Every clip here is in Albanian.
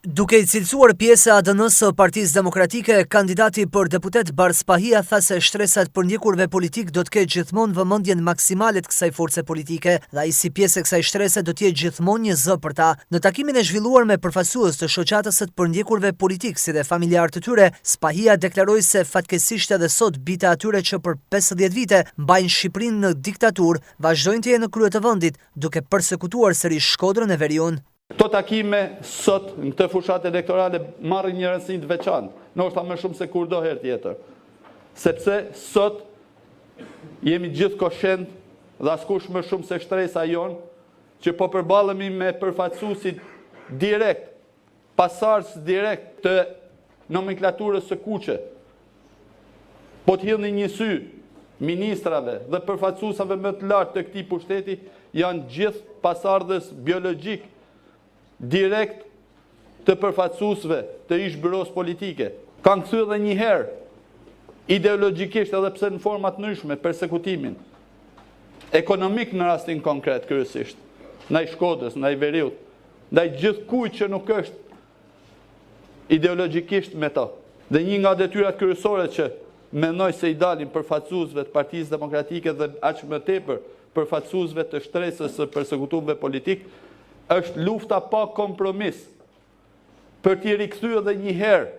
Duke I cilësuar pjesë e ADN-s së Partisë Demokratike, kandidati për deputet Bars Pahia tha se shtresat për ndjekurve politik do të ketë gjithmonë vëmendjen maksimale të kësaj force politike dhe ai si pjesë e kësaj shtrese do të jetë gjithmonë një zë për ta. Në takimin e zhvilluar me përfaqësues të shoqatës së përndjekurve politik si dhe familjar të tyre, Pahia deklaroi se fatkeqësisht edhe sot bita atyre që për 50 vite mbajnë Shqipërinë në diktaturë, vazhdojnë të jenë në krye të vendit, duke përsekutuar sërish Shkodrën e Veriun. Këto takime sot në këtë fushat elektorale marrin një rëndësi të veçantë, ndoshta më shumë se kurdo herë tjetër. Sepse sot jemi gjithë koshent dhe askush më shumë se shtresa jon që po përballemi me përfaqësuesit direkt, pasardhës direkt të nomenklaturës së kuqe. Po të hidhni një sy ministrave dhe përfaqësuesave më të lartë të këtij pushteti janë gjithë pasardhës biologjik direkt të përfaqësuesve të ish byros politike. Kanë kthyer edhe një herë ideologjikisht edhe pse në forma të ndryshme persekutimin ekonomik në rastin konkret kryesisht, ndaj Shkodrës, ndaj Veriut, ndaj gjithkujt që nuk është ideologjikisht me to. Dhe një nga detyrat kryesore që mendoj se I dalin përfaqësuesve të Partisë Demokratike dhe aq më tepër përfaqësuesve të shtresës së përsekutuarve politik është lufta pa kompromis për t'i rikthyer edhe një herë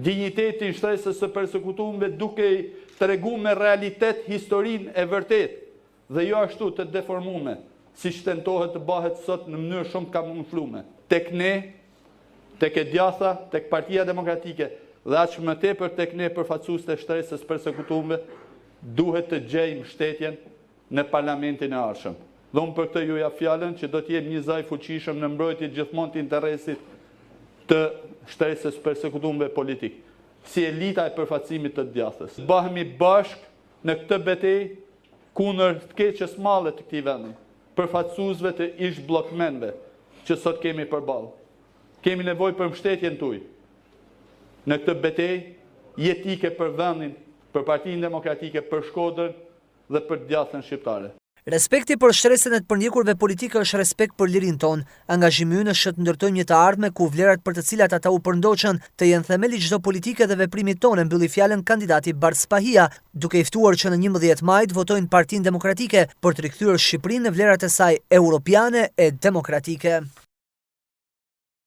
dinjitetin shtresës së përsekutuarve duke I treguar me realitet historinë e vërtet dhe jo ashtu të deformuar siç tentohet të bëhet sot në mënyrë shumë kamuflume. Tek ne, tek e djatha, tek Partia Demokratike dhe aq më tepër tek ne përfaqësues të shtresës së përsekutuarve duhet të gjejmë shtetjen në parlamentin e ardhshëm. Dhe unë për këtë ju ja fjalën që do t'jem një zaj fuqishëm në mbrojtje gjithmonë të interesit të shtresës përsekutuarve politik, si elita e përfaqësimit të djathës. Bëhemi bashk në këtë betejë kundër të keqes malle të këtij vendi, përfaqësuesve të ish bllokmenëve që sot kemi përballë. Kemi nevojë për mbështetjen tuaj në këtë betejë jetike për vendin, për Partinë Demokratike, për Shkodrën dhe për djathën shqiptare. Respekti për shtresën e të përndjekurve politike është respekt për lirinë tonë. Angazhimi ynë është të ndërtojmë një të ardhme ku vlerat për të cilat ata u përndoqën të jenë themeli çdo politike dhe veprimit tonë, mbylli fjalën kandidati Bars Pahia, duke I ftuar që në 11 majt votojnë Partinë Demokratike për të rikthyer Shqipërinë në vlerat e saj europiane e demokratike.